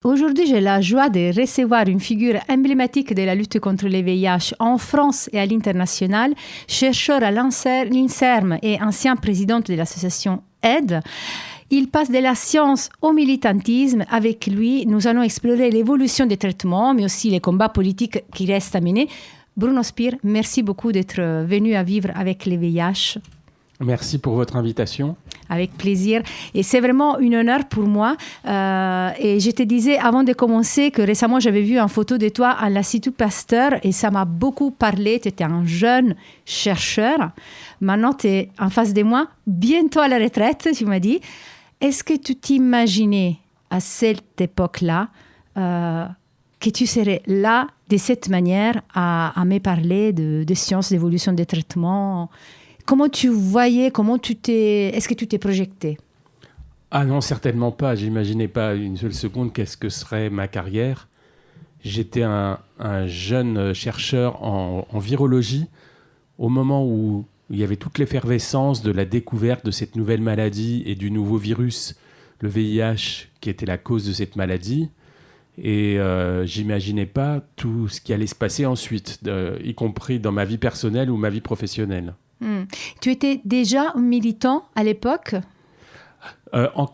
Aujourd'hui, j'ai la joie de recevoir une figure emblématique de la lutte contre le VIH en France et à l'international, chercheur à l'INSERM et ancien président de l'association AIDE. Il passe de la science au militantisme. Avec lui, nous allons explorer l'évolution des traitements, mais aussi les combats politiques qui restent à mener. Bruno Spir, merci beaucoup d'être venu à vivre avec le VIH. Merci pour votre invitation. Avec plaisir. Et c'est vraiment un honneur pour moi. Et je te disais avant de commencer que récemment, j'avais vu une photo de toi à l'Institut Pasteur et ça m'a beaucoup parlé. Tu étais un jeune chercheur. Maintenant, tu es en face de moi, bientôt à la retraite, tu m'as dit. Est-ce que tu t'imaginais à cette époque-là que tu serais là de cette manière à me parler de sciences, d'évolution des traitements? Comment tu voyais, est-ce que tu t'es projeté? Ah non, certainement pas. J'imaginais pas une seule seconde qu'est-ce que serait ma carrière. J'étais un jeune chercheur en virologie au moment où il y avait toute l'effervescence de la découverte de cette nouvelle maladie et du nouveau virus, le VIH, qui était la cause de cette maladie. Et j'imaginais pas tout ce qui allait se passer ensuite, y compris dans ma vie personnelle ou ma vie professionnelle. Tu étais déjà militant à l'époque? Alors,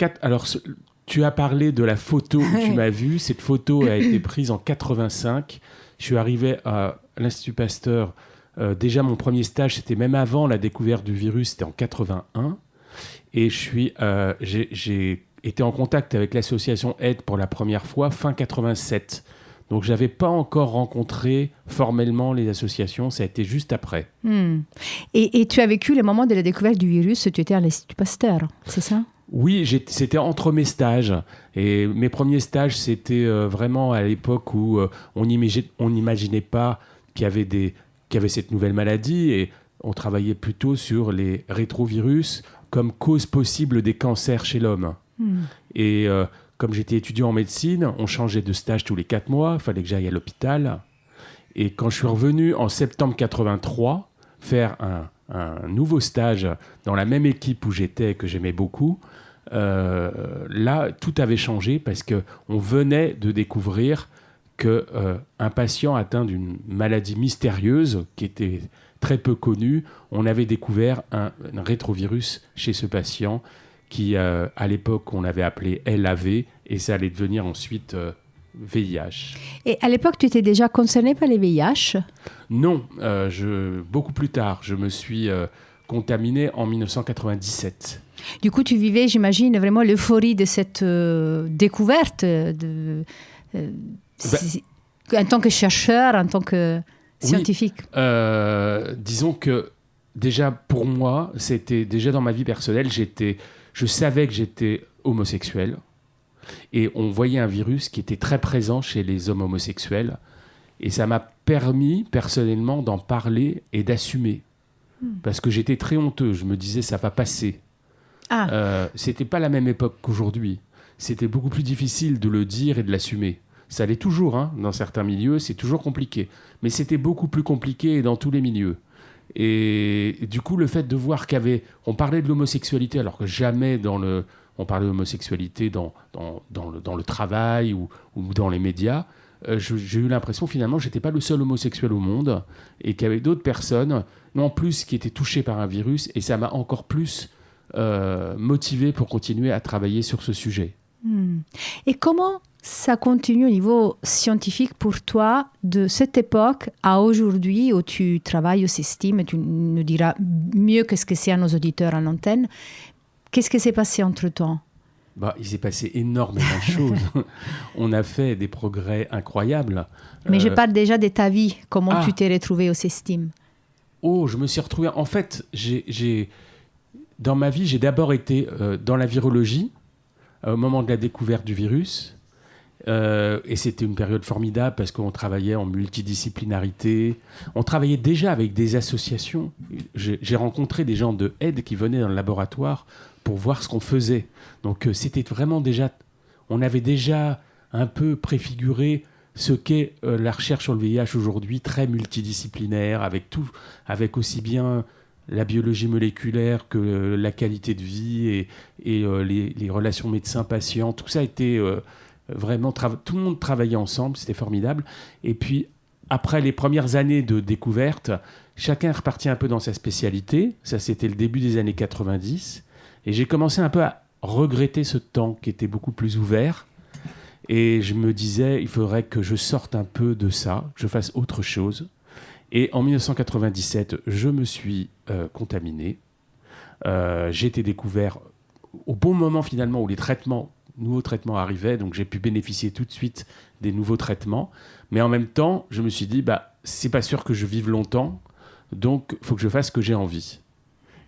tu as parlé de la photo que tu m'as vue. Cette photo a été prise en 85. Je suis arrivé à l'Institut Pasteur. Déjà, mon premier stage, c'était même avant la découverte du virus, c'était en 81. Et j'ai été en contact avec l'association AIDE pour la première fois fin 87. Donc, je n'avais pas encore rencontré formellement les associations. Ça a été juste après. Et tu as vécu le moment de la découverte du virus. Tu étais à l'Institut Pasteur, c'est ça? Oui, c'était entre mes stages. Et mes premiers stages, c'était vraiment à l'époque où on n'imaginait pas qu'il y avait cette nouvelle maladie. Et on travaillait plutôt sur les rétrovirus comme cause possible des cancers chez l'homme. Et comme j'étais étudiant en médecine, on changeait de stage tous les 4 mois. Il fallait que j'aille à l'hôpital. Et quand je suis revenu en septembre 83 faire un nouveau stage dans la même équipe où j'étais, que j'aimais beaucoup, là, tout avait changé parce qu'on venait de découvrir qu'un patient atteint d'une maladie mystérieuse qui était très peu connue, on avait découvert un rétrovirus chez ce patient qui, à l'époque, on avait appelé LAV et ça allait devenir ensuite VIH. Et à l'époque, tu étais déjà concerné par les VIH? Non, beaucoup plus tard. Je me suis contaminé en 1997. Du coup, tu vivais, j'imagine, vraiment l'euphorie de cette découverte en tant que chercheur, en tant que scientifique. Oui, disons que déjà pour moi, c'était déjà dans ma vie personnelle, je savais que j'étais homosexuel et on voyait un virus qui était très présent chez les hommes homosexuels et ça m'a permis personnellement d'en parler et d'assumer parce que j'étais très honteux. Je me disais ça va passer. C'était pas la même époque qu'aujourd'hui. C'était beaucoup plus difficile de le dire et de l'assumer. Ça l'est toujours, hein, dans certains milieux, c'est toujours compliqué. Mais c'était beaucoup plus compliqué dans tous les milieux. Et du coup, le fait de voir on parlait de l'homosexualité, alors que jamais on parlait d'homosexualité dans le travail ou dans les médias, j'ai eu l'impression finalement que je n'étais pas le seul homosexuel au monde et qu'il y avait d'autres personnes, en plus, qui étaient touchées par un virus. Et ça m'a encore plus motivé pour continuer à travailler sur ce sujet. Et comment ça continue au niveau scientifique pour toi de cette époque à aujourd'hui où tu travailles au CESTIM, et tu nous diras mieux qu'est-ce que c'est à nos auditeurs en antenne. Qu'est-ce qui s'est passé entre-temps? Il s'est passé énormément de choses. On a fait des progrès incroyables. Mais je parle déjà de ta vie. Comment tu t'es retrouvé au CESTIM? Je me suis retrouvé... En fait, dans ma vie, j'ai d'abord été dans la virologie au moment de la découverte du virus. Et c'était une période formidable parce qu'on travaillait en multidisciplinarité. On travaillait déjà avec des associations. J'ai rencontré des gens de AIDE qui venaient dans le laboratoire pour voir ce qu'on faisait. Donc c'était vraiment déjà... On avait déjà un peu préfiguré ce qu'est la recherche sur le VIH aujourd'hui, très multidisciplinaire, avec aussi bien la biologie moléculaire que la qualité de vie et les relations médecin-patient. Tout ça était Vraiment, tout le monde travaillait ensemble, c'était formidable. Et puis, après les premières années de découverte, chacun est reparti un peu dans sa spécialité. Ça, c'était le début des années 90. Et j'ai commencé un peu à regretter ce temps qui était beaucoup plus ouvert. Et je me disais, il faudrait que je sorte un peu de ça, que je fasse autre chose. Et en 1997, je me suis contaminé. J'ai été découvert au bon moment finalement où les nouveaux traitements arrivaient, donc j'ai pu bénéficier tout de suite des nouveaux traitements. Mais en même temps, je me suis dit, c'est pas sûr que je vive longtemps, donc il faut que je fasse ce que j'ai envie.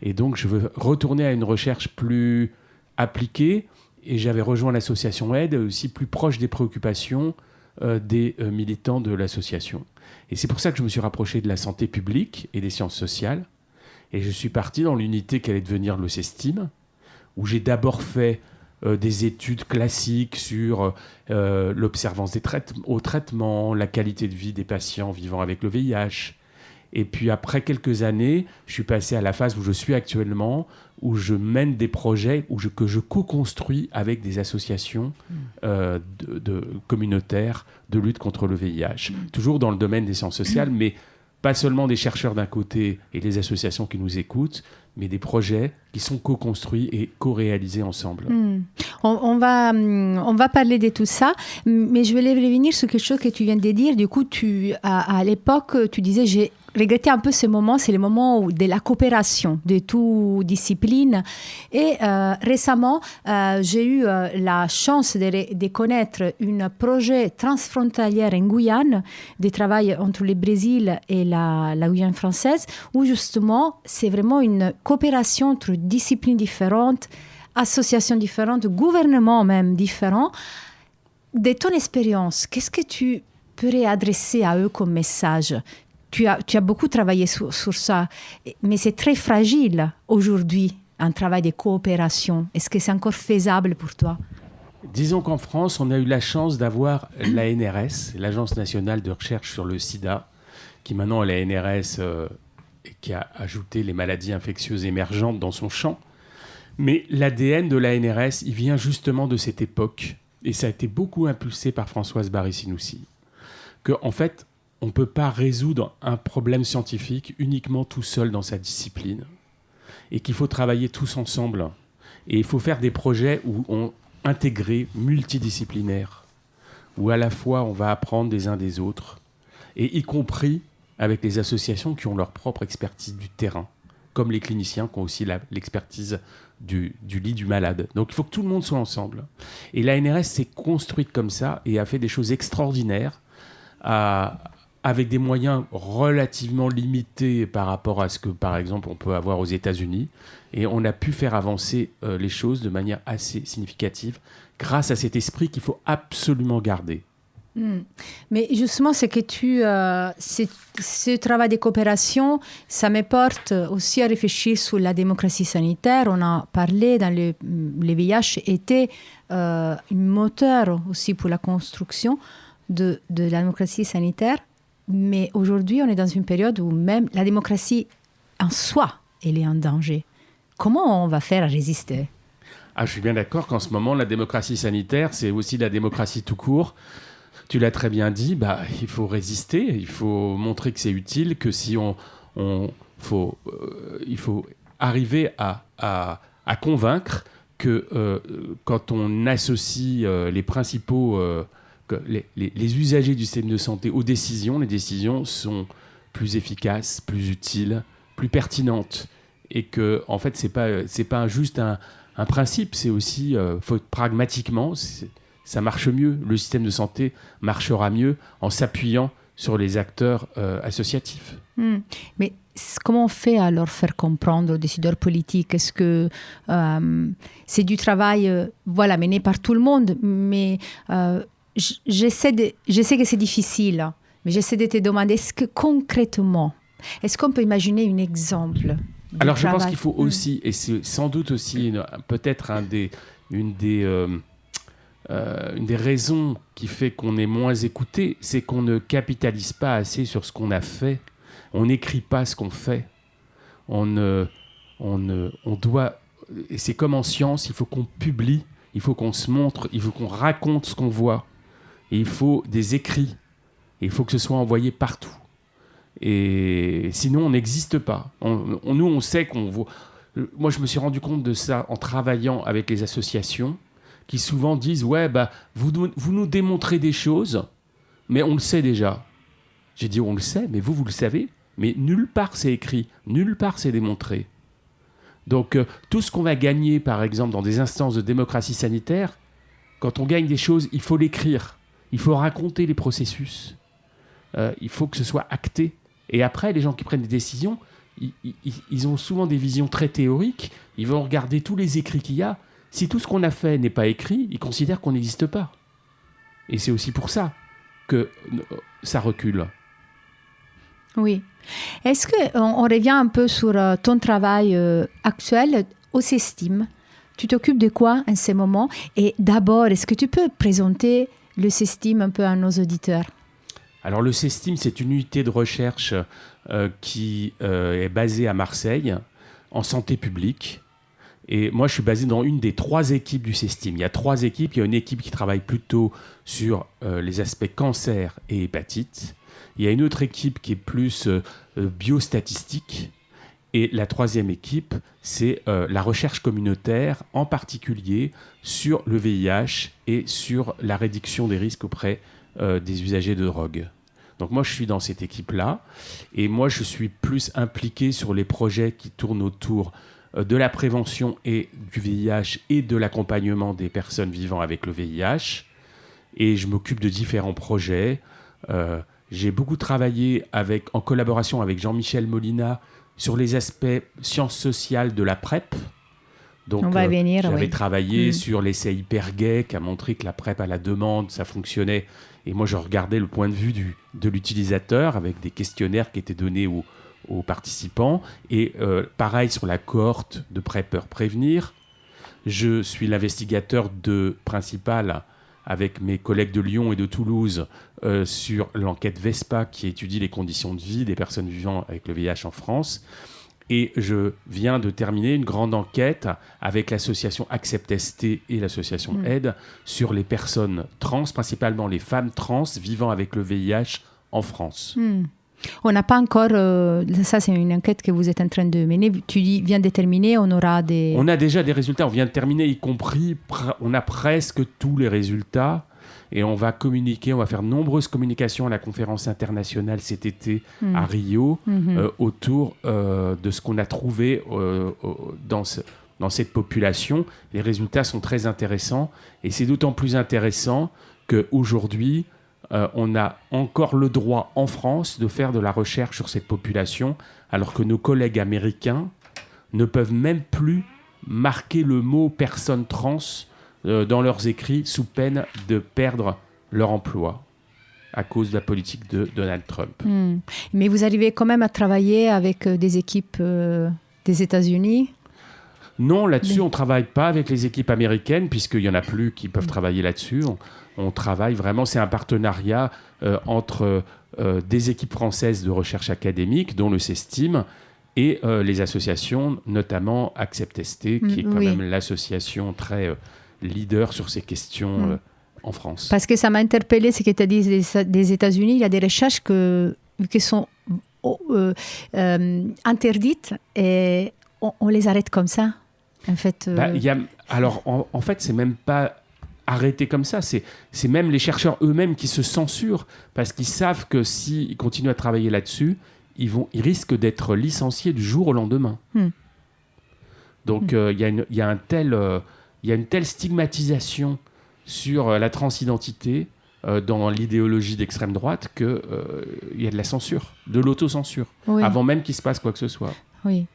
Et donc je veux retourner à une recherche plus appliquée. Et j'avais rejoint l'association Aide, aussi plus proche des préoccupations des militants de l'association. Et c'est pour ça que je me suis rapproché de la santé publique et des sciences sociales. Et je suis parti dans l'unité qu'allait devenir le CESTIM, où j'ai d'abord fait des études classiques sur l'observance au traitement, la qualité de vie des patients vivant avec le VIH. Et puis après quelques années, je suis passé à la phase où je suis actuellement, où je mène des projets que je co-construis avec des associations communautaires de lutte contre le VIH. Toujours dans le domaine des sciences sociales, mais pas seulement des chercheurs d'un côté et des associations qui nous écoutent, mais des projets qui sont co-construits et co-réalisés ensemble. On va parler de tout ça, mais je voulais revenir sur quelque chose que tu viens de dire. Du coup, à l'époque, tu disais, j'ai regretté un peu ce moment, c'est le moment de la coopération de toutes disciplines. Et récemment, j'ai eu la chance de connaître un projet transfrontalier en Guyane, de travail entre le Brésil et la Guyane française, où justement, c'est vraiment une coopération entre disciplines différentes, associations différentes, gouvernements même différents. De ton expérience, qu'est-ce que tu pourrais adresser à eux comme message ? Tu as beaucoup travaillé sur ça, mais c'est très fragile aujourd'hui, un travail de coopération. Est-ce que c'est encore faisable pour toi ? Disons qu'en France, on a eu la chance d'avoir l'ANRS, l'Agence nationale de recherche sur le sida, qui maintenant est la NRS et qui a ajouté les maladies infectieuses émergentes dans son champ. Mais l'ADN de l'ANRS, il vient justement de cette époque, et ça a été beaucoup impulsé par Françoise Barré-Sinoussi, qu'en fait, on ne peut pas résoudre un problème scientifique uniquement tout seul dans sa discipline, et qu'il faut travailler tous ensemble. Et il faut faire des projets intégrés, multidisciplinaires, où à la fois on va apprendre des uns des autres, et y compris avec les associations qui ont leur propre expertise du terrain, comme les cliniciens qui ont aussi l'expertise du lit du malade. Donc il faut que tout le monde soit ensemble. Et l'ANRS s'est construite comme ça et a fait des choses extraordinaires avec des moyens relativement limités par rapport à ce que, par exemple, on peut avoir aux États-Unis. Et on a pu faire avancer les choses de manière assez significative grâce à cet esprit qu'il faut absolument garder. Mais justement, c'est que ce travail de coopération, ça me porte aussi à réfléchir sur la démocratie sanitaire. On a parlé dans le VIH était un moteur aussi pour la construction de la démocratie sanitaire. Mais aujourd'hui, on est dans une période où même la démocratie en soi, elle est en danger. Comment on va faire à résister ? Je suis bien d'accord qu'en ce moment, la démocratie sanitaire, c'est aussi la démocratie tout court. Tu l'as très bien dit, il faut résister, il faut montrer que c'est utile, que si il faut arriver à convaincre que quand on associe les principaux, les usagers du système de santé aux décisions, les décisions sont plus efficaces, plus utiles, plus pertinentes. Et que, en fait, c'est pas juste un principe, c'est aussi, pragmatiquement, ça marche mieux. Le système de santé marchera mieux en s'appuyant sur les acteurs associatifs. Mais comment on fait à leur faire comprendre aux décideurs politiques ? Est-ce que c'est du travail mené par tout le monde ? Mais je sais que c'est difficile, mais j'essaie de te demander, est-ce que concrètement, est-ce qu'on peut imaginer un exemple ? Alors je pense qu'il faut aussi, et c'est sans doute aussi peut-être une des raisons qui fait qu'on est moins écouté, c'est qu'on ne capitalise pas assez sur ce qu'on a fait. On n'écrit pas ce qu'on fait. On doit, et c'est comme en science, il faut qu'on publie, il faut qu'on se montre, il faut qu'on raconte ce qu'on voit. Et il faut des écrits. Et il faut que ce soit envoyé partout. Et sinon, on n'existe pas. Nous, on sait qu'on voit... Moi, je me suis rendu compte de ça en travaillant avec les associations qui souvent disent « Ouais, vous nous démontrez des choses, mais on le sait déjà. » J'ai dit « On le sait, mais vous le savez. Mais nulle part c'est écrit, nulle part c'est démontré. » Donc, tout ce qu'on va gagner, par exemple, dans des instances de démocratie sanitaire, quand on gagne des choses, il faut l'écrire. Il faut raconter les processus. Il faut que ce soit acté. Et après, les gens qui prennent des décisions, ils ont souvent des visions très théoriques. Ils vont regarder tous les écrits qu'il y a. Si tout ce qu'on a fait n'est pas écrit, ils considèrent qu'on n'existe pas. Et c'est aussi pour ça que ça recule. Oui. Est-ce qu'on revient un peu sur ton travail actuel au CESTIM? Tu t'occupes de quoi en ce moment? Et d'abord, est-ce que tu peux présenter le CESTIM un peu à nos auditeurs? Alors le CESTIM, c'est une unité de recherche qui est basée à Marseille, en santé publique. Et moi, je suis basé dans une des 3 équipes du CESTIM. Il y a 3 équipes. Il y a une équipe qui travaille plutôt sur les aspects cancer et hépatite. Il y a une autre équipe qui est plus biostatistique. Et la 3e équipe, c'est la recherche communautaire, en particulier sur le VIH et sur la réduction des risques auprès des usagers de drogue. Donc moi, je suis dans cette équipe-là. Et moi, je suis plus impliqué sur les projets qui tournent autour de la prévention et du VIH et de l'accompagnement des personnes vivant avec le VIH. Et je m'occupe de différents projets. J'ai beaucoup travaillé en collaboration avec Jean-Michel Molina sur les aspects sciences sociales de la PrEP. Donc, on va y venir, j'avais travaillé sur l'essai Hypergay qui a montré que la PrEP à la demande, ça fonctionnait. Et moi, je regardais le point de vue de l'utilisateur avec des questionnaires qui étaient donnés aux participants. Et pareil sur la cohorte de PrEPeurs Prévenir. Je suis l'investigateur principal avec mes collègues de Lyon et de Toulouse sur l'enquête VESPA qui étudie les conditions de vie des personnes vivant avec le VIH en France. Et je viens de terminer une grande enquête avec l'association Accept-ST et l'association Aide sur les personnes trans, principalement les femmes trans vivant avec le VIH en France. On n'a pas encore... ça, c'est une enquête que vous êtes en train de mener. Tu viens de terminer, on aura des... On a déjà des résultats. On vient de terminer, y compris... On a presque tous les résultats. Et on va communiquer, on va faire de nombreuses communications à la conférence internationale cet été à Rio autour de ce qu'on a trouvé dans cette population. Les résultats sont très intéressants. Et c'est d'autant plus intéressant qu'aujourd'hui... on a encore le droit en France de faire de la recherche sur cette population, alors que nos collègues américains ne peuvent même plus marquer le mot « personne trans » dans leurs écrits sous peine de perdre leur emploi à cause de la politique de Donald Trump. Mais vous arrivez quand même à travailler avec des équipes des États-Unis ? Non, là-dessus, on ne travaille pas avec les équipes américaines, puisqu'il n'y en a plus qui peuvent travailler là-dessus. On travaille vraiment, c'est un partenariat entre des équipes françaises de recherche académique, dont le CESTIM, et les associations, notamment Accept-ST, qui est quand même l'association très leader sur ces questions en France. Parce que ça m'a interpellée, ce que tu as dit des États-Unis. Il y a des recherches qui sont interdites et on les arrête comme ça. En fait, alors, en fait, c'est même pas arrêté comme ça. C'est même les chercheurs eux-mêmes qui se censurent parce qu'ils savent que s'ils continuent à travailler là-dessus, ils risquent d'être licenciés du jour au lendemain. Donc, il y a une telle stigmatisation sur la transidentité dans l'idéologie d'extrême droite qu'il y a de la censure, de l'autocensure, avant même qu'il se passe quoi que ce soit. Oui.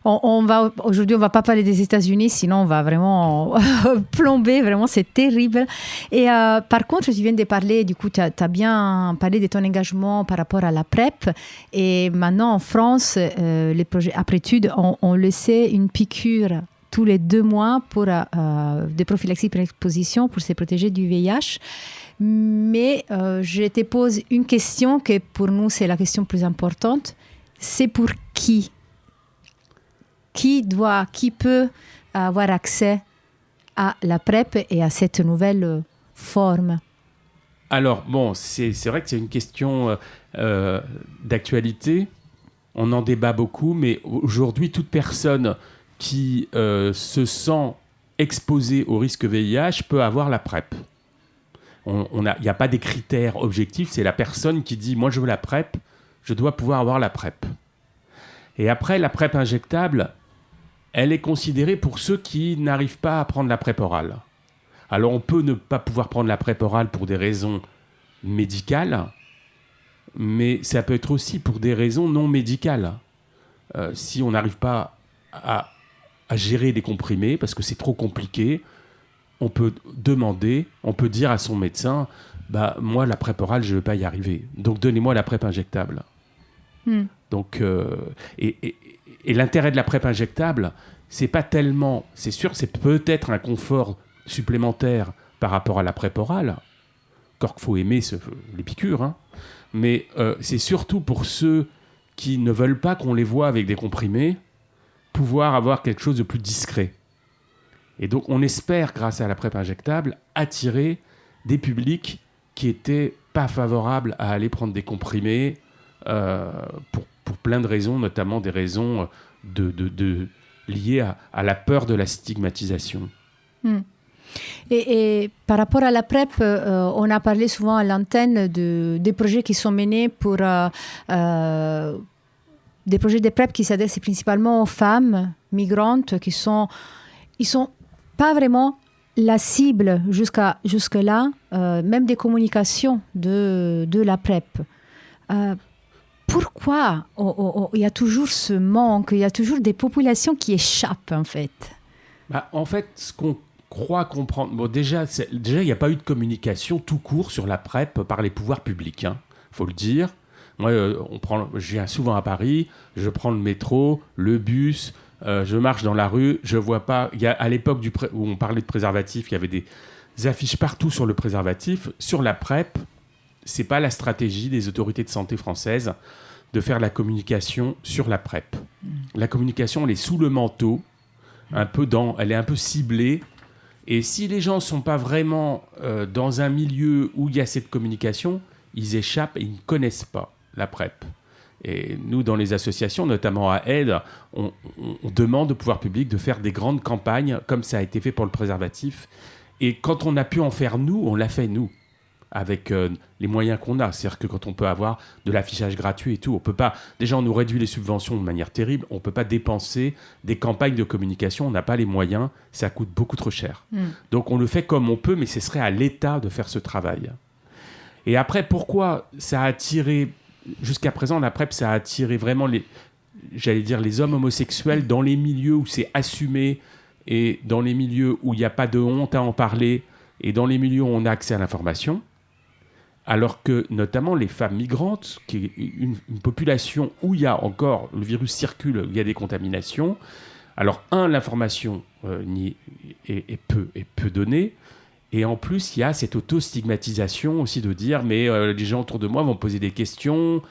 Aujourd'hui, on ne va pas parler des États-Unis, sinon on va vraiment plomber, vraiment, c'est terrible. Et par contre, tu viens de parler, du coup, tu as bien parlé de ton engagement par rapport à la PrEP. Et maintenant, en France, les projets après-études, on le sait, une piqûre tous les 2 mois pour des prophylaxies par exposition pour se protéger du VIH. Mais je te pose une question que pour nous, c'est la question plus importante. C'est pour qui ? Qui peut avoir accès à la PrEP et à cette nouvelle forme? Alors, bon, c'est vrai que c'est une question d'actualité. On en débat beaucoup, mais aujourd'hui, toute personne qui se sent exposée au risque VIH peut avoir la PrEP. Il n'y a pas des critères objectifs, c'est la personne qui dit « moi je veux la PrEP, je dois pouvoir avoir la PrEP ». Et après, la PrEP injectable, elle est considérée pour ceux qui n'arrivent pas à prendre la PrEP orale. Alors on peut ne pas pouvoir prendre la PrEP orale pour des raisons médicales, mais ça peut être aussi pour des raisons non médicales. Si on n'arrive pas à gérer les comprimés, parce que c'est trop compliqué, on peut dire à son médecin, moi, la PrEP orale, je ne vais pas y arriver. Donc, donnez-moi la PrEP injectable. Donc, et l'intérêt de la PrEP injectable, c'est pas tellement... C'est sûr, c'est peut-être un confort supplémentaire par rapport à la PrEP orale. Encore qu'il faut aimer les piqûres, hein. Mais c'est surtout pour ceux qui ne veulent pas qu'on les voit avec des comprimés, pouvoir avoir quelque chose de plus discret. Et donc, on espère, grâce à la PrEP injectable, attirer des publics qui n'étaient pas favorables à aller prendre des comprimés pour plein de raisons, notamment des raisons liées à la peur de la stigmatisation. Et par rapport à la PrEP, on a parlé souvent à l'antenne des projets qui sont menés pour... des projets de PrEP qui s'adressent principalement aux femmes migrantes ils sont pas vraiment la cible jusque-là, même des communications de la PrEP. Pourquoi il y a toujours ce manque, il y a toujours des populations qui échappent en fait? En fait, ce qu'on croit comprendre... Bon, déjà, il n'y a pas eu de communication tout court sur la PrEP par les pouvoirs publics, hein, faut le dire. Moi, je viens souvent à Paris, je prends le métro, le bus, je marche dans la rue, je vois pas... à l'époque où on parlait de préservatif, il y avait des affiches partout sur le préservatif. Sur la PrEP, c'est pas la stratégie des autorités de santé françaises de faire la communication sur la PrEP. La communication, elle est sous le manteau, elle est un peu ciblée. Et si les gens ne sont pas vraiment dans un milieu où il y a cette communication, ils échappent et ils ne connaissent pas la PrEP. Et nous, dans les associations, notamment à Aide, on demande au pouvoir public de faire des grandes campagnes, comme ça a été fait pour le préservatif. Et quand on a pu en faire nous, on l'a fait nous, avec les moyens qu'on a. C'est-à-dire que quand on peut avoir de l'affichage gratuit et tout, on peut pas... Déjà, on nous réduit les subventions de manière terrible. On ne peut pas dépenser des campagnes de communication. On n'a pas les moyens. Ça coûte beaucoup trop cher. Donc, on le fait comme on peut, mais ce serait à l'État de faire ce travail. Et après, pourquoi ça a attiré... Jusqu'à présent, la PrEP, ça a attiré vraiment les hommes homosexuels dans les milieux où c'est assumé et dans les milieux où il n'y a pas de honte à en parler et dans les milieux où on a accès à l'information. Alors que, notamment, les femmes migrantes, qui est une population où il y a encore, le virus circule, où il y a des contaminations. Alors, l'information est peu donnée. Et en plus, il y a cette auto-stigmatisation aussi de dire « mais les gens autour de moi vont poser des questions,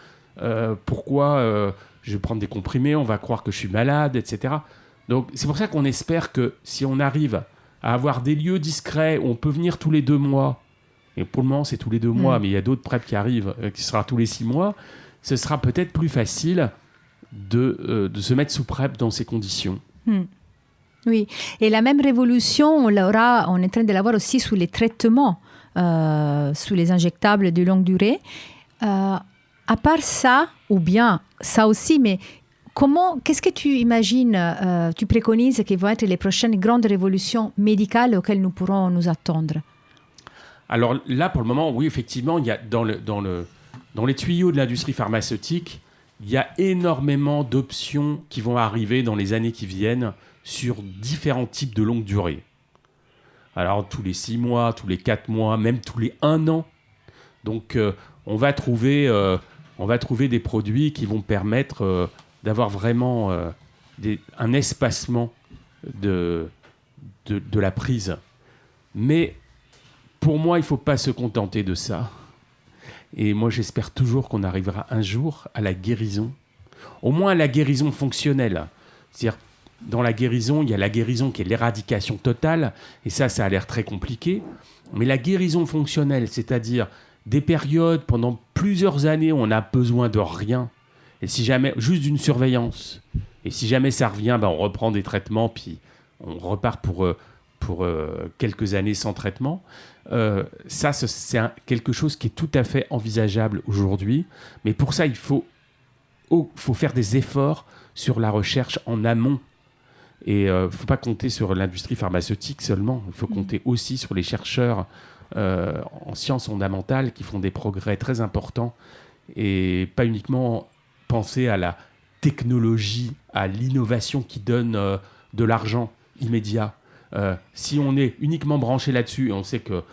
pourquoi je vais prendre des comprimés, on va croire que je suis malade, etc. » Donc, c'est pour ça qu'on espère que si on arrive à avoir des lieux discrets où on peut venir tous les 2 mois, et pour le moment, c'est tous les 2 mois, mais il y a d'autres PrEP qui arrivent, qui sera tous les 6 mois, ce sera peut-être plus facile de se mettre sous PrEP dans ces conditions. Oui, et la même révolution, on est en train de l'avoir aussi sous les traitements, sous les injectables de longue durée. À part ça, ou bien ça aussi, mais qu'est-ce que tu imagines, tu préconises qui vont être les prochaines grandes révolutions médicales auxquelles nous pourrons nous attendre? Alors là, pour le moment, oui, effectivement, il y a dans les tuyaux de l'industrie pharmaceutique, il y a énormément d'options qui vont arriver dans les années qui viennent sur différents types de longue durée. Alors, tous les 6 mois, tous les 4 mois, même tous les 1 an. Donc, on va trouver des produits qui vont permettre d'avoir vraiment un espacement de la prise. Mais, pour moi, il ne faut pas se contenter de ça. Et moi, j'espère toujours qu'on arrivera un jour à la guérison. Au moins à la guérison fonctionnelle. C'est-à-dire, dans la guérison, il y a la guérison qui est l'éradication totale, et ça a l'air très compliqué. Mais la guérison fonctionnelle, c'est-à-dire des périodes pendant plusieurs années où on n'a besoin de rien, et si jamais, juste d'une surveillance, et si jamais ça revient, on reprend des traitements, puis on repart pour quelques années sans traitement. Ça, c'est quelque chose qui est tout à fait envisageable aujourd'hui. Mais pour ça, il faut faire des efforts sur la recherche en amont. Et il ne faut pas compter sur l'industrie pharmaceutique seulement. Il faut compter aussi sur les chercheurs en sciences fondamentales qui font des progrès très importants. Et pas uniquement penser à la technologie, à l'innovation qui donne de l'argent immédiat. Si on est uniquement branché là-dessus, et on sait que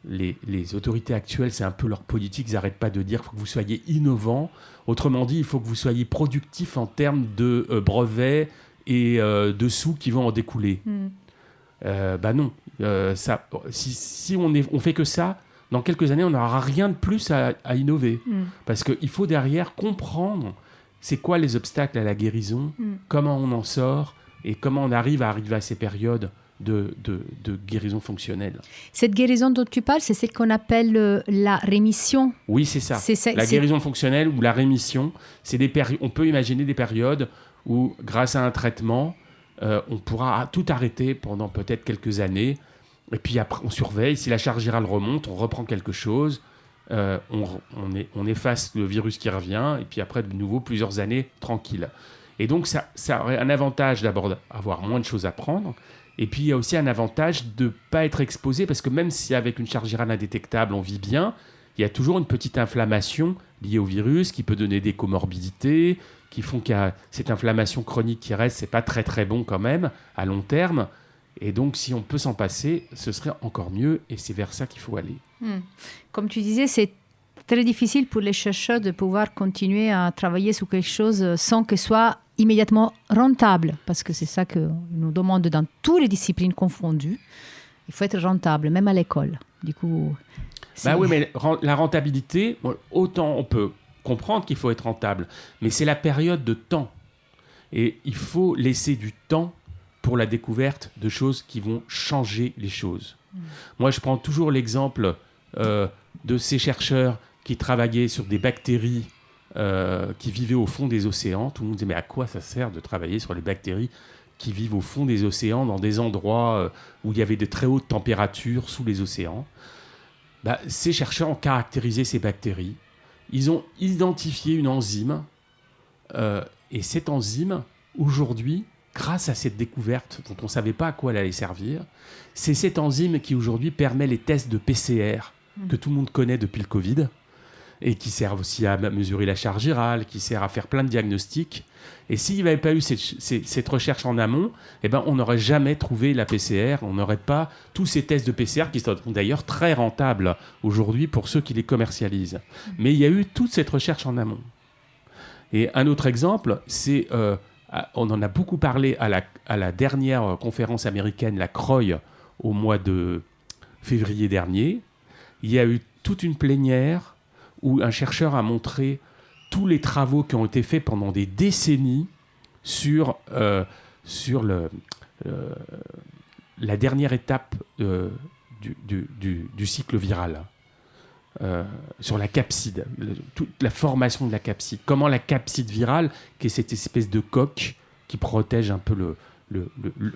les autorités actuelles, c'est un peu leur politique, ils n'arrêtent pas de dire qu'il faut que vous soyez innovants. Autrement dit, il faut que vous soyez productif en termes de brevets et de sous qui vont en découler. Non. Si on fait que ça, dans quelques années, on n'aura rien de plus à innover. Parce qu'il faut derrière comprendre c'est quoi les obstacles à la guérison, comment on en sort, et comment on arrive à ces périodes de guérison fonctionnelle. Cette guérison dont tu parles, c'est celle qu'on appelle la rémission. Oui, c'est ça. Guérison fonctionnelle ou la rémission, on peut imaginer des périodes où, grâce à un traitement, on pourra tout arrêter pendant peut-être quelques années. Et puis après, on surveille. Si la charge virale remonte, on reprend quelque chose. On efface le virus qui revient. Et puis après, de nouveau, plusieurs années tranquilles. Et donc, ça aurait un avantage d'abord d'avoir moins de choses à prendre. Et puis, il y a aussi un avantage de ne pas être exposé, parce que même si avec une charge virale indétectable, on vit bien, il y a toujours une petite inflammation liée au virus qui peut donner des comorbidités, qui font qu'il y a cette inflammation chronique qui reste. Ce n'est pas très, très bon quand même, à long terme. Et donc, si on peut s'en passer, ce serait encore mieux. Et c'est vers ça qu'il faut aller. Comme tu disais, c'est très difficile pour les chercheurs de pouvoir continuer à travailler sur quelque chose sans que ce soit immédiatement rentable, parce que c'est ça qu'on nous demande dans toutes les disciplines confondues. Il faut être rentable, même à l'école. Du coup, oui, mais la rentabilité, autant on peut comprendre qu'il faut être rentable, mais c'est la période de temps. Et il faut laisser du temps pour la découverte de choses qui vont changer les choses. Moi, je prends toujours l'exemple de ces chercheurs qui travaillaient sur des bactéries qui vivaient au fond des océans. Tout le monde disait, mais à quoi ça sert de travailler sur les bactéries qui vivent au fond des océans, dans des endroits où il y avait de très hautes températures sous les océans? Ces chercheurs ont caractérisé ces bactéries. Ils ont identifié une enzyme. Et cette enzyme, aujourd'hui, grâce à cette découverte dont on ne savait pas à quoi elle allait servir, c'est cette enzyme qui aujourd'hui permet les tests de PCR que tout le monde connaît depuis le Covid, et qui servent aussi à mesurer la charge virale, qui sert à faire plein de diagnostics. Et s'il n'y avait pas eu cette recherche en amont, on n'aurait jamais trouvé la PCR, on n'aurait pas tous ces tests de PCR qui sont d'ailleurs très rentables aujourd'hui pour ceux qui les commercialisent. Mais il y a eu toute cette recherche en amont. Et un autre exemple, c'est, on en a beaucoup parlé à la dernière conférence américaine, la CROI, au mois de février dernier. Il y a eu toute une plénière où un chercheur a montré tous les travaux qui ont été faits pendant des décennies sur la dernière étape du cycle viral, sur la capside, toute la formation de la capside. Comment la capside virale, qui est cette espèce de coque qui protège un peu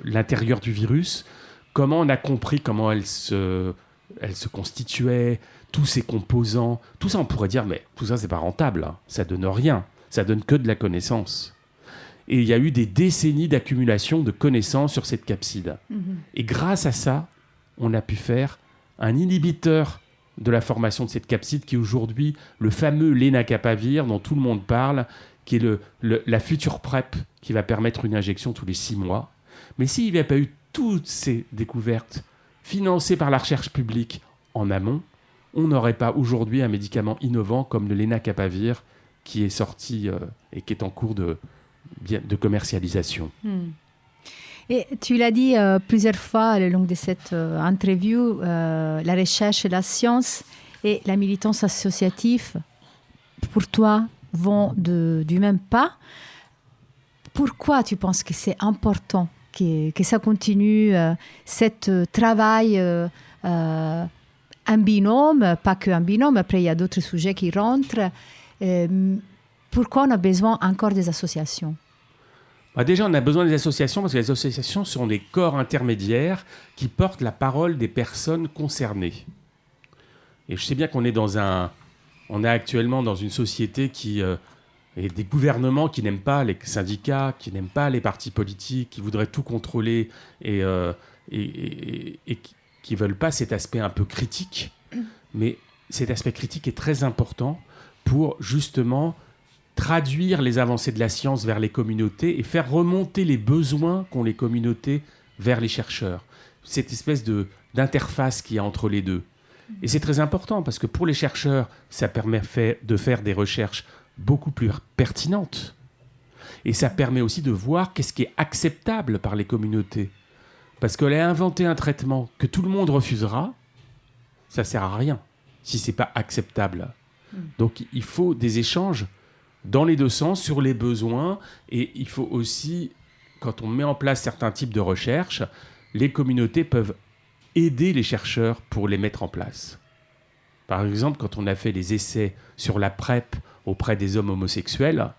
l'intérieur du virus, comment on a compris comment elle se constituait, tous ses composants, tout ça on pourrait dire, mais tout ça c'est pas rentable, hein. Ça donne rien, ça donne que de la connaissance. Et il y a eu des décennies d'accumulation de connaissances sur cette capside. Et grâce à ça, on a pu faire un inhibiteur de la formation de cette capside qui est aujourd'hui le fameux lenacapavir dont tout le monde parle, qui est la future PrEP qui va permettre une injection tous les 6 mois. Mais s'il n'y avait pas eu toutes ces découvertes financées par la recherche publique en amont, on n'aurait pas aujourd'hui un médicament innovant comme le lenacapavir qui est sorti et qui est en cours de commercialisation. Et tu l'as dit plusieurs fois le long de cette interview, la recherche et la science et la militance associative, pour toi, vont du même pas. pourquoi tu penses que c'est important que ça continue, ce travail en binôme, pas qu'un binôme, après il y a d'autres sujets qui rentrent. Pourquoi on a besoin encore des associations ? Déjà, on a besoin des associations parce que les associations sont des corps intermédiaires qui portent la parole des personnes concernées. Et je sais bien qu'on est on est actuellement dans une société et des gouvernements qui n'aiment pas les syndicats, qui n'aiment pas les partis politiques, qui voudraient tout contrôler et qui ne veulent pas cet aspect un peu critique. Mais cet aspect critique est très important pour justement traduire les avancées de la science vers les communautés et faire remonter les besoins qu'ont les communautés vers les chercheurs. Cette espèce d'interface qu'il y a entre les deux. Et c'est très important parce que pour les chercheurs, ça permet de faire des recherches beaucoup plus pertinentes. Et ça permet aussi de voir qu'est-ce qui est acceptable par les communautés. Parce qu'elle a inventé un traitement que tout le monde refusera, ça ne sert à rien si ce n'est pas acceptable. Donc il faut des échanges dans les deux sens, sur les besoins, et il faut aussi, quand on met en place certains types de recherches, les communautés peuvent aider les chercheurs pour les mettre en place. Par exemple, quand on a fait les essais sur la PrEP auprès des hommes homosexuels,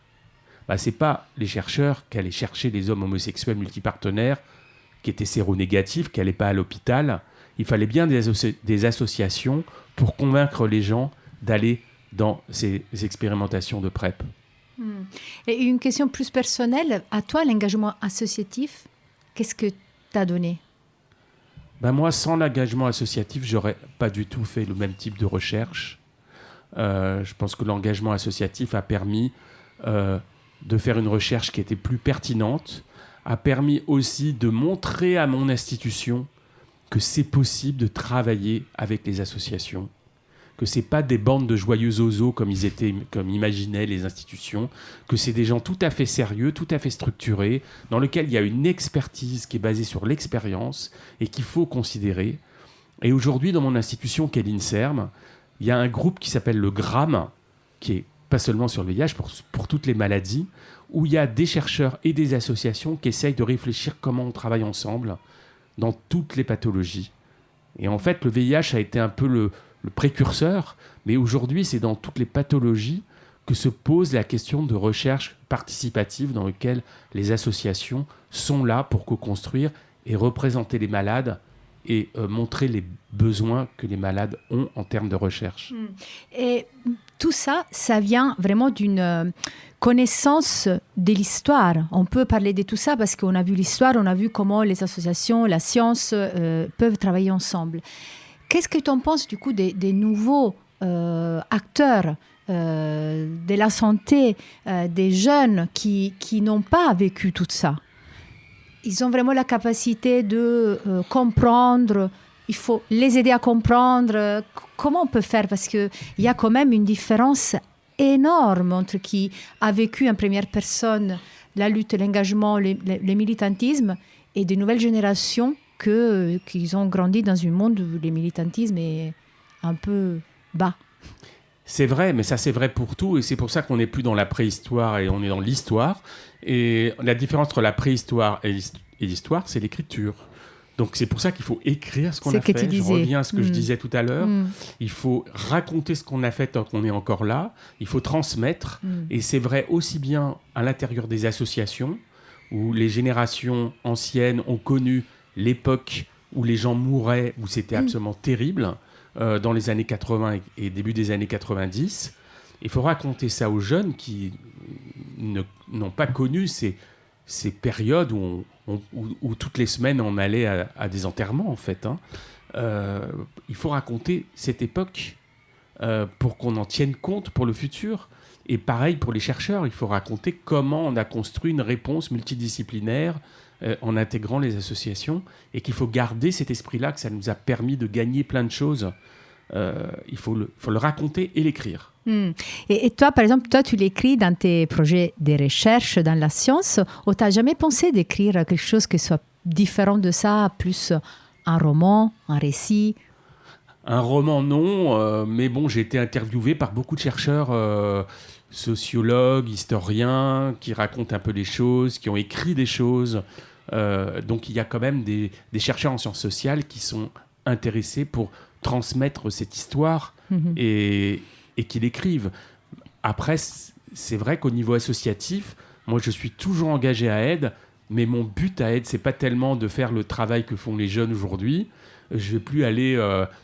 ce n'est pas les chercheurs qui allaient chercher les hommes homosexuels multipartenaires qui étaient séronégatifs, qui n'allaient pas à l'hôpital. Il fallait bien des associations pour convaincre les gens d'aller dans ces expérimentations de PrEP. Et une question plus personnelle, à toi, l'engagement associatif, qu'est-ce que t'as donné ? Moi, sans l'engagement associatif, j'aurais pas du tout fait le même type de recherche. Je pense que l'engagement associatif a permis de faire une recherche qui était plus pertinente, a permis aussi de montrer à mon institution que c'est possible de travailler avec les associations, que c'est pas des bandes de joyeux oiseaux comme imaginaient les institutions, que c'est des gens tout à fait sérieux, tout à fait structurés, dans lesquels il y a une expertise qui est basée sur l'expérience et qu'il faut considérer. Et aujourd'hui, dans mon institution, qui est l'INSERM, il y a un groupe qui s'appelle le GRAM, qui est pas seulement sur le VIH, pour toutes les maladies, où il y a des chercheurs et des associations qui essayent de réfléchir comment on travaille ensemble dans toutes les pathologies. Et en fait, le VIH a été un peu le précurseur, mais aujourd'hui, c'est dans toutes les pathologies que se pose la question de recherche participative dans laquelle les associations sont là pour co-construire et représenter les malades et montrer les besoins que les malades ont en termes de recherche. Et tout ça, ça vient vraiment d'une connaissance de l'histoire. On peut parler de tout ça parce qu'on a vu l'histoire, on a vu comment les associations, la science peuvent travailler ensemble. Qu'est-ce que tu en penses du coup des nouveaux acteurs de la santé, des jeunes qui n'ont pas vécu tout ça? Ils ont vraiment la capacité de comprendre, il faut les aider à comprendre. Comment on peut faire? Parce qu'il y a quand même une différence énorme entre qui a vécu en première personne la lutte, l'engagement, le militantisme et des nouvelles générations qui ont grandi dans un monde où le militantisme est un peu bas. C'est vrai, mais ça c'est vrai pour tout, et c'est pour ça qu'on n'est plus dans la préhistoire et on est dans l'histoire. Et la différence entre la préhistoire et l'histoire, c'est l'écriture. Donc c'est pour ça qu'il faut écrire ce qu'on a fait. Je reviens à ce que je disais tout à l'heure. Il faut raconter ce qu'on a fait tant qu'on est encore là. Il faut transmettre. Et c'est vrai aussi bien à l'intérieur des associations, où les générations anciennes ont connu l'époque où les gens mouraient, où c'était absolument terrible, dans les années 80 et début des années 90. Il faut raconter ça aux jeunes qui n'ont pas connu ces périodes où toutes les semaines on allait à des enterrements en fait. Il faut raconter cette époque pour qu'on en tienne compte pour le futur. Et pareil pour les chercheurs, il faut raconter comment on a construit une réponse multidisciplinaire en intégrant les associations, et qu'il faut garder cet esprit-là, que ça nous a permis de gagner plein de choses. Il faut le raconter et l'écrire. Et toi, par exemple, tu l'écris dans tes projets de recherche dans la science, ou tu n'as jamais pensé d'écrire quelque chose qui soit différent de ça, plus un roman, un récit? Un roman, non, mais bon, j'ai été interviewé par beaucoup de chercheurs sociologues, historiens, qui racontent un peu les choses, qui ont écrit des choses. Donc il y a quand même des chercheurs en sciences sociales qui sont intéressés pour transmettre cette histoire et qui l'écrivent. Après, c'est vrai qu'au niveau associatif, moi je suis toujours engagé à Aide, mais mon but à Aide, c'est pas tellement de faire le travail que font les jeunes aujourd'hui. Je vais plus aller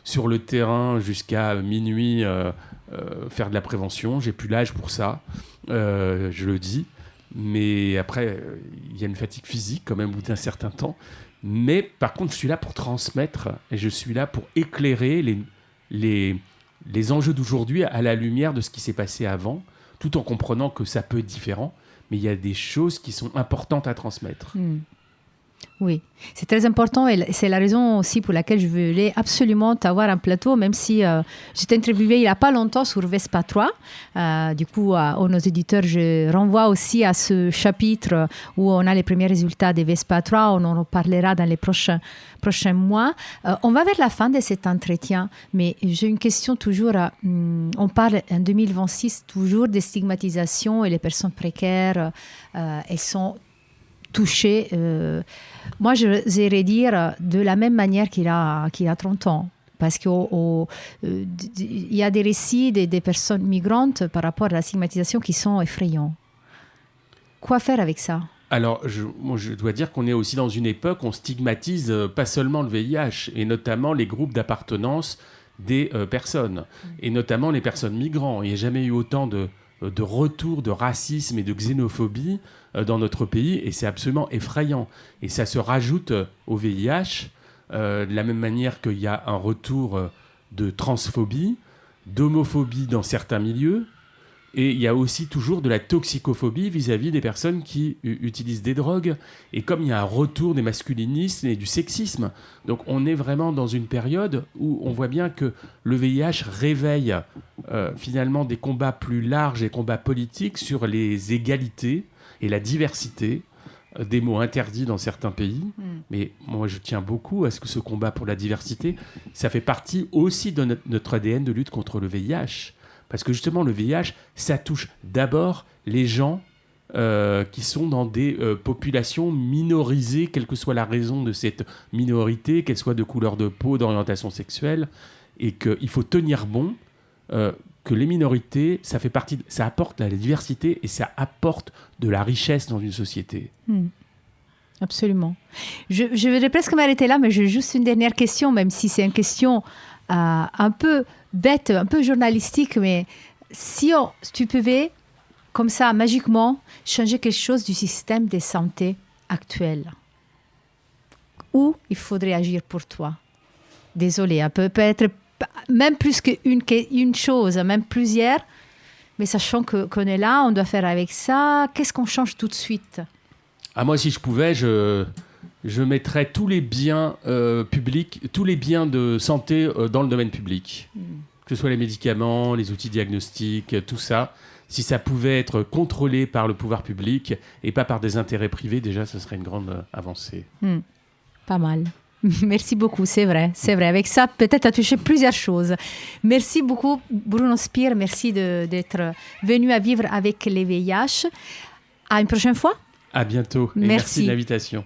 sur le terrain jusqu'à minuit faire de la prévention. J'ai plus l'âge pour ça, je le dis. Mais après, il y a une fatigue physique quand même au bout d'un certain temps. Mais par contre, je suis là pour transmettre et je suis là pour éclairer les enjeux d'aujourd'hui à la lumière de ce qui s'est passé avant, tout en comprenant que ça peut être différent. Mais il y a des choses qui sont importantes à transmettre. Oui, c'est très important et c'est la raison aussi pour laquelle je voulais absolument t'avoir un plateau, même si je t'ai interviewé il n'y a pas longtemps sur Vespa 3. Du coup, aux nos éditeurs, je renvoie aussi à ce chapitre où on a les premiers résultats des Vespa 3. On en reparlera dans les prochains mois. On va vers la fin de cet entretien, mais j'ai une question toujours. On parle en 2026 toujours des stigmatisations et les personnes précaires, elles sont touché. Moi, j'oserais dire de la même manière qu'il a 30 ans. Parce qu'il y a des récits des personnes migrantes par rapport à la stigmatisation qui sont effrayants. Quoi faire avec ça ? Alors, je dois dire qu'on est aussi dans une époque où on stigmatise pas seulement le VIH, et notamment les groupes d'appartenance des personnes, et notamment les personnes migrantes. Il n'y a jamais eu autant de retour de racisme et de xénophobie dans notre pays, et c'est absolument effrayant. Et ça se rajoute au VIH, de la même manière qu'il y a un retour de transphobie, d'homophobie dans certains milieux, et il y a aussi toujours de la toxicophobie vis-à-vis des personnes qui utilisent des drogues, et comme il y a un retour des masculinismes et du sexisme. Donc on est vraiment dans une période où on voit bien que le VIH réveille finalement des combats plus larges et combats politiques sur les égalités et la diversité, des mots interdits dans certains pays. Mais moi, je tiens beaucoup à ce que ce combat pour la diversité, ça fait partie aussi de notre ADN de lutte contre le VIH. Parce que justement, le VIH, ça touche d'abord les gens qui sont dans des populations minorisées, quelle que soit la raison de cette minorité, qu'elle soit de couleur de peau, d'orientation sexuelle, et qu'il faut tenir bon que les minorités, ça apporte la diversité et ça apporte de la richesse dans une société. Absolument. Je vais presque m'arrêter là, mais j'ai juste une dernière question, même si c'est une question un peu bête, un peu journalistique, mais si tu pouvais, comme ça, magiquement, changer quelque chose du système de santé actuel, où il faudrait agir pour toi? Désolée, peut-être même plus qu'une chose, même plusieurs, mais sachant qu'on est là, on doit faire avec ça. Qu'est-ce qu'on change tout de suite? Moi, si je pouvais, je mettrais tous les biens publics, tous les biens de santé dans le domaine public. Que ce soit les médicaments, les outils diagnostiques, tout ça. Si ça pouvait être contrôlé par le pouvoir public et pas par des intérêts privés, déjà, ce serait une grande avancée. Pas mal. Merci beaucoup, c'est vrai. Avec ça, peut-être tu as touché plusieurs choses. Merci beaucoup, Bruno Spir. Merci d'être venu à vivre avec les VIH. À une prochaine fois. À bientôt. Et merci de l'invitation.